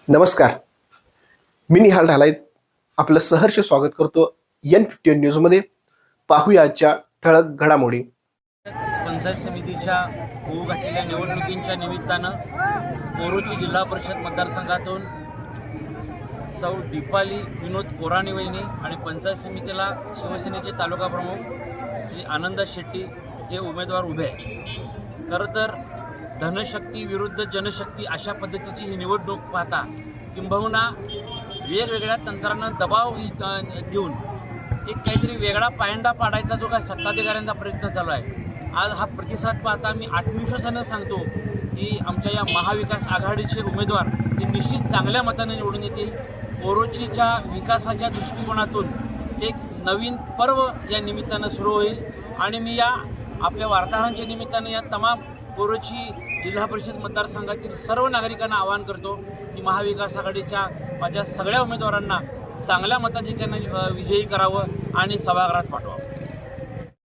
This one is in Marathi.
नमस्कार. मी निहाल ढालाय आपलं सहर्ष स्वागत करतो N15 न्यूजमध्ये. पाहूया आजच्या ठळक घडामोडी. पंचायत समितीच्या होऊ घातलेल्या निवडणुकींच्या निमित्तानं कोरोची जिल्हा परिषद मतदारसंघातून सौ दीपाली विनोद कोराणी वहिनी आणि पंचायत समितीला शिवसेनेचे तालुका प्रमुख श्री आनंद शेट्टी हे उमेदवार उभे आहेत. खरं तर धनशक्ती विरुद्ध जनशक्ती अशा पद्धतीची ही निवडणूक पाहता किंबहुना वेगवेगळ्या तंत्रानं दबाव देऊन एक काहीतरी वेगळा पायंडा पाडायचा जो काय सत्ताधिकाऱ्यांचा प्रयत्न चालू आहे. आज हा प्रतिसाद पाहता मी आत्मविश्वासानं सांगतो की आमच्या या महाविकास आघाडीचे उमेदवार हे निश्चित चांगल्या मताने निवडून येतील. कोरोचीच्या विकासाच्या दृष्टिकोनातून एक नवीन पर्व या निमित्तानं सुरू होईल आणि मी या आपल्या वार्ताहरांच्या निमित्तानं या तमाम कोरोची जिल्हा परिषद मतदारसंघातील सर्व नागरिकांना आवाहन करतो की महाविकास आघाडीच्या माझ्या सगळ्या उमेदवारांना चांगल्या मताधिक्यानं विजयी करावं आणि सभागृहात पाठवावं.